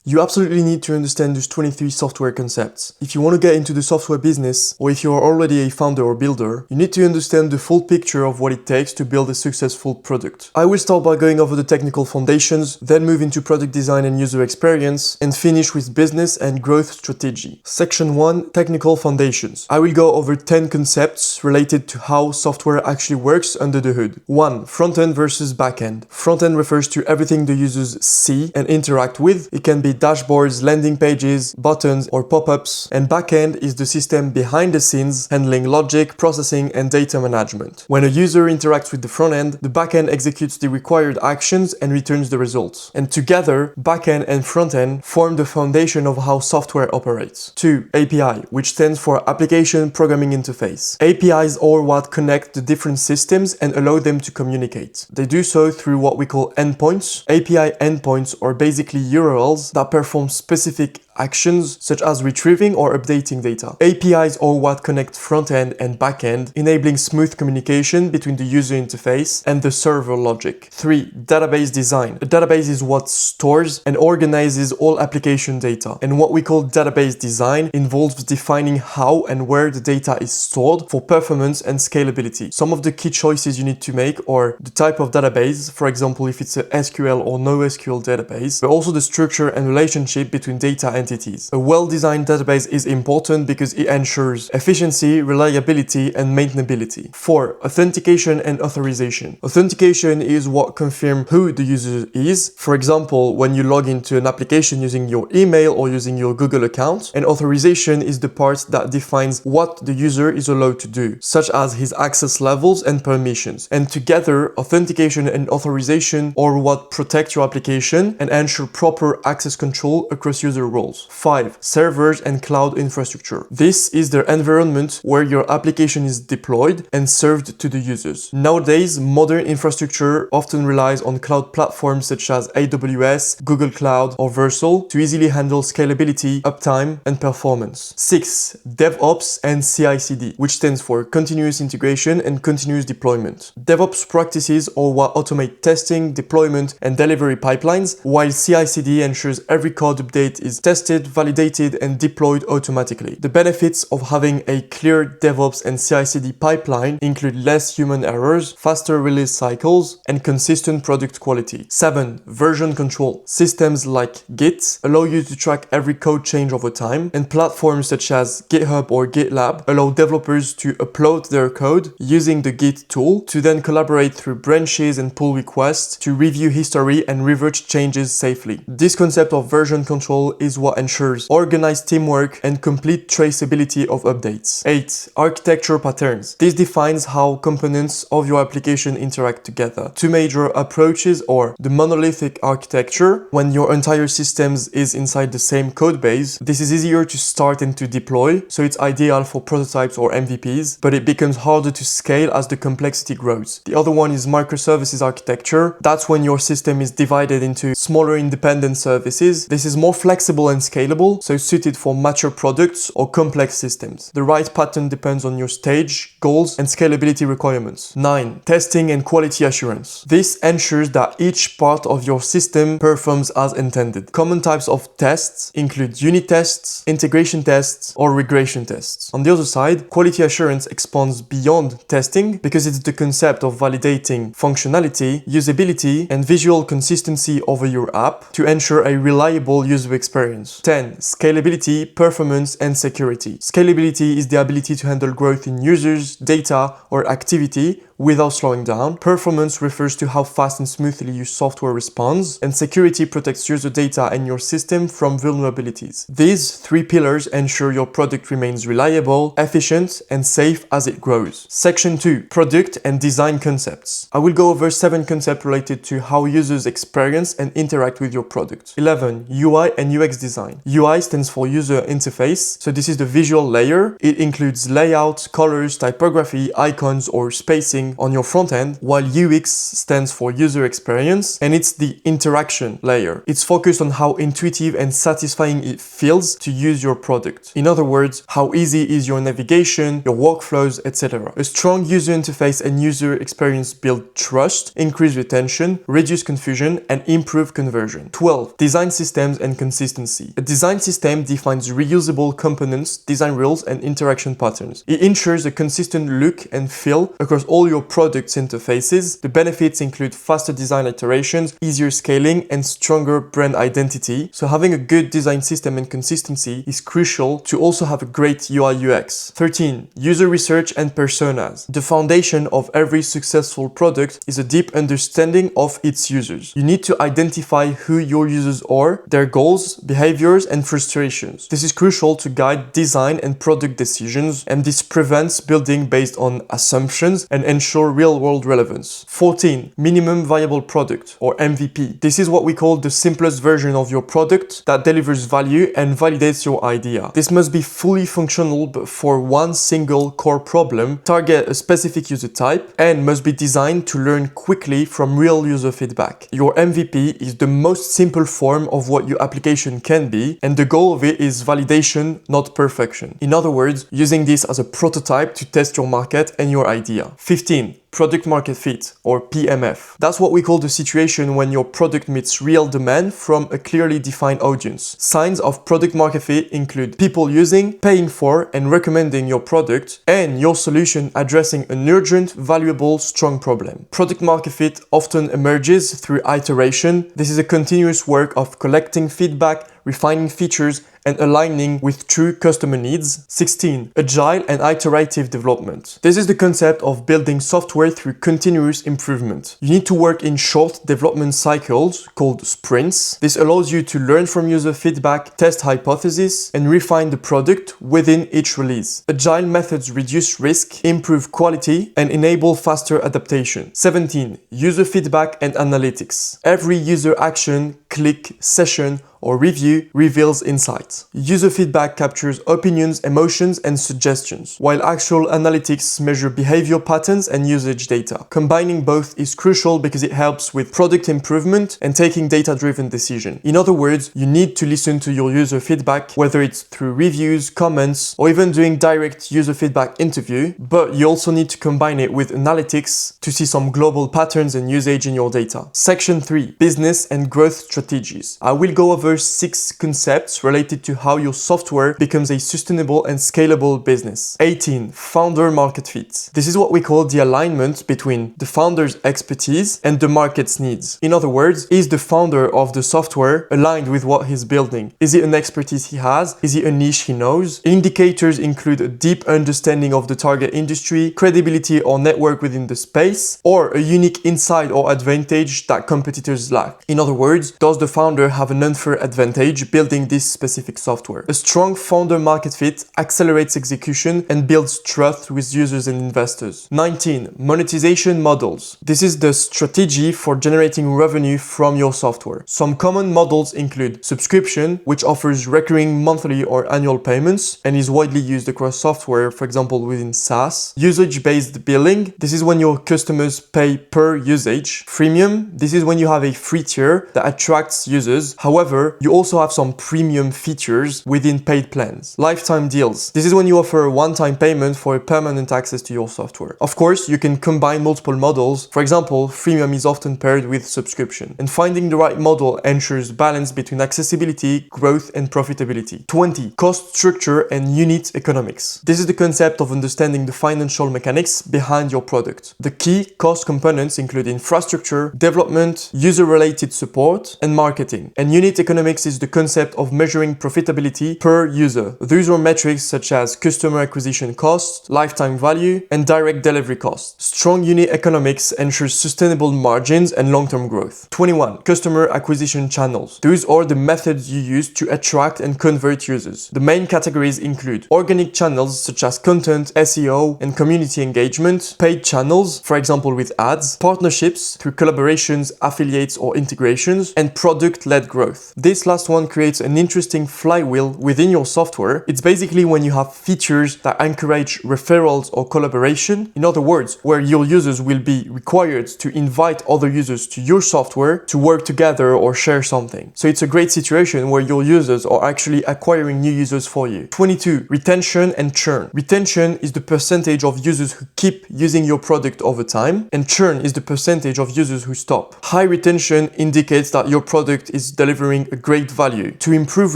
You absolutely need to understand those 23 software concepts. If you want to get into the software business, or if you are already a founder or builder, you need to understand the full picture of what it takes to build a successful product. I will start by going over the technical foundations, then move into product design and user experience, and finish with business and growth strategy. Section 1, Technical Foundations. I will go over 10 concepts related to how software actually works under the hood. 1. Front-end versus back-end. Front-end refers to everything the users see and interact with. It can be dashboards, landing pages, buttons, or pop-ups, and backend is the system behind the scenes handling logic, processing, and data management. When a user interacts with the front end, the backend executes the required actions and returns the results. And together, backend and front end form the foundation of how software operates. 2. API, which stands for Application Programming Interface. APIs are what connect the different systems and allow them to communicate. They do so through what we call endpoints. API endpoints are basically URLs that perform specific actions such as retrieving or updating data. APIs are what connect front-end and back-end, enabling smooth communication between the user interface and the server logic. 3. Database design. A database is what stores and organizes all application data, and what we call database design involves defining how and where the data is stored for performance and scalability. Some of the key choices you need to make are the type of database, for example if it's a SQL or NoSQL database, but also the structure and relationship between data entities. A well-designed database is important because it ensures efficiency, reliability, and maintainability. 4. Authentication and authorization. Authentication is what confirms who the user is. For example, when you log into an application using your email or using your Google account, and authorization is the part that defines what the user is allowed to do, such as his access levels and permissions. And together, authentication and authorization are what protect your application and ensure proper access control across user roles. 5. Servers and cloud infrastructure. This is the environment where your application is deployed and served to the users. Nowadays, modern infrastructure often relies on cloud platforms such as AWS, Google Cloud, or Versal to easily handle scalability, uptime, and performance. 6. DevOps and CI/CD, which stands for Continuous Integration and Continuous Deployment. DevOps practices are what automate testing, deployment, and delivery pipelines, while CI/CD ensures every code update is tested, validated, and deployed automatically. The benefits of having a clear DevOps and CI/CD pipeline include less human errors, faster release cycles, and consistent product quality. 7. Version control. Systems like Git allow you to track every code change over time, and platforms such as GitHub or GitLab allow developers to upload their code using the Git tool to then collaborate through branches and pull requests to review history and revert changes safely. This concept of version control is what ensures organized teamwork and complete traceability of updates. 8. Architecture patterns. This defines how components of your application interact together. Two major approaches are the monolithic architecture, when your entire system is inside the same code base. This is easier to start and to deploy, so it's ideal for prototypes or MVPs, but it becomes harder to scale as the complexity grows. The other one is microservices architecture. That's when your system is divided into smaller independent services. This is more flexible and scalable, so suited for mature products or complex systems. The right pattern depends on your stage, goals, and scalability requirements. 9. Testing and quality assurance. This ensures that each part of your system performs as intended. Common types of tests include unit tests, integration tests, or regression tests. On the other side, quality assurance expands beyond testing because it's the concept of validating functionality, usability, and visual consistency over your app to ensure a reliable user experience. 10. Scalability, performance, and security. Scalability is the ability to handle growth in users, data, or activity without slowing down. Performance refers to how fast and smoothly your software responds, and security protects user data and your system from vulnerabilities. These three pillars ensure your product remains reliable, efficient, and safe as it grows. Section 2. Product and design concepts. I will go over 7 concepts related to how users experience and interact with your product. 11. UI and UX design. UI stands for user interface, so this is the visual layer. It includes layout, colors, typography, icons, or spacing, focusing on your front end, while UX stands for user experience, and it's the interaction layer. It's focused on how intuitive and satisfying it feels to use your product. In other words, how easy is your navigation, your workflows, etc. A strong user interface and user experience build trust, increase retention, reduce confusion, and improve conversion. 12. Design systems and consistency. A design system defines reusable components, design rules, and interaction patterns. It ensures a consistent look and feel across all your product's interfaces. The benefits include faster design iterations, easier scaling, and stronger brand identity. So having a good design system and consistency is crucial to also have a great UI UX. 13. User research and personas. The foundation of every successful product is a deep understanding of its users. You need to identify who your users are, their goals, behaviors, and frustrations. This is crucial to guide design and product decisions, and this prevents building based on assumptions and ensure real-world relevance. 14. Minimum viable product, or MVP. This is what we call the simplest version of your product that delivers value and validates your idea. This must be fully functional but for one single core problem, target a specific user type, and must be designed to learn quickly from real user feedback. Your MVP is the most simple form of what your application can be, and the goal of it is validation, not perfection. In other words, using this as a prototype to test your market and your idea. 15. Product market fit, or PMF. That's what we call the situation when your product meets real demand from a clearly defined audience. Signs of product market fit include people using, paying for, and recommending your product, and your solution addressing an urgent, valuable, strong problem. Product market fit often emerges through iteration. This is a continuous work of collecting feedback, refining features, and aligning with true customer needs. 16. Agile and iterative development. This is the concept of building software through continuous improvement. You need to work in short development cycles called sprints. This allows you to learn from user feedback, test hypotheses, and refine the product within each release. Agile methods reduce risk, improve quality, and enable faster adaptation. 17. User feedback and analytics. Every user action, click, session, or review reveals insights. User feedback captures opinions, emotions, and suggestions, while actual analytics measure behavior patterns and usage data. Combining both is crucial because it helps with product improvement and taking data-driven decisions. In other words, you need to listen to your user feedback, whether it's through reviews, comments, or even doing direct user feedback interview, but you also need to combine it with analytics to see some global patterns and usage in your data. Section 3. Business and growth strategies. I will go over 6 concepts related to how your software becomes a sustainable and scalable business. 18. Founder market fit. This is what we call the alignment between the founder's expertise and the market's needs. In other words, is the founder of the software aligned with what he's building? Is it an expertise he has? Is it a niche he knows? Indicators include a deep understanding of the target industry, credibility or network within the space, or a unique insight or advantage that competitors lack. In other words, does the founder have an unfair advantage building this specific software? A strong founder market fit accelerates execution and builds trust with users and investors. 19. Monetization models. This is the strategy for generating revenue from your software. Some common models include subscription, which offers recurring monthly or annual payments and is widely used across software, for example within SaaS. Usage-based billing. This is when your customers pay per usage. Freemium. This is when you have a free tier that attracts users. However, you also have some premium features within paid plans. Lifetime deals. This is when you offer a one-time payment for a permanent access to your software. Of course, you can combine multiple models. For example, freemium is often paired with subscription. And finding the right model ensures balance between accessibility, growth, and profitability. 20. Cost structure and unit economics. This is the concept of understanding the financial mechanics behind your product. The key cost components include infrastructure, development, user-related support, and marketing. And unit economics is the concept of measuring profitability per user. These are metrics such as customer acquisition cost, lifetime value, and direct delivery cost. Strong unit economics ensures sustainable margins and long-term growth. 21. Customer acquisition channels. These are the methods you use to attract and convert users. The main categories include organic channels such as content, SEO, and community engagement, paid channels, for example with ads, partnerships through collaborations, affiliates, or integrations, and product-led growth. This This last one creates an interesting flywheel within your software. It's basically when you have features that encourage referrals or collaboration. In other words, where your users will be required to invite other users to your software to work together or share something. So it's a great situation where your users are actually acquiring new users for you. 22. Retention and churn. Retention is the percentage of users who keep using your product over time, and churn is the percentage of users who stop. High retention indicates that your product is delivering a great value. To improve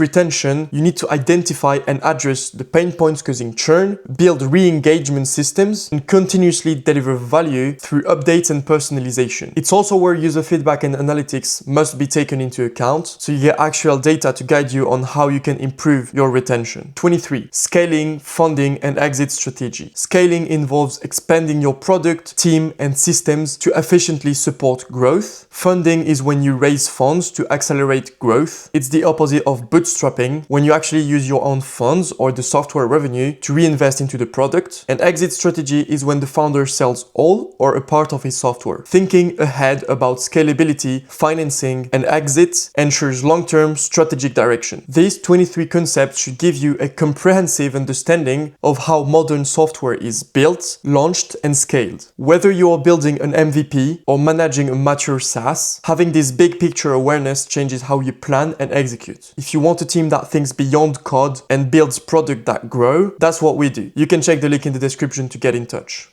retention, you need to identify and address the pain points causing churn, build re-engagement systems, and continuously deliver value through updates and personalization. It's also where user feedback and analytics must be taken into account, so you get actual data to guide you on how you can improve your retention. 23. Scaling, funding, and exit strategy. Scaling involves expanding your product, team, and systems to efficiently support growth. Funding is when you raise funds to accelerate growth. It's the opposite of bootstrapping, when you actually use your own funds or the software revenue to reinvest into the product. And exit strategy is when the founder sells all or a part of his software. Thinking ahead about scalability, financing, and exit ensures long-term strategic direction. These 23 concepts should give you a comprehensive understanding of how modern software is built, launched, and scaled. Whether you are building an MVP or managing a mature SaaS, having this big picture awareness changes how you plan and execute. If you want a team that thinks beyond code and builds products that grow, that's what we do. You can check the link in the description to get in touch.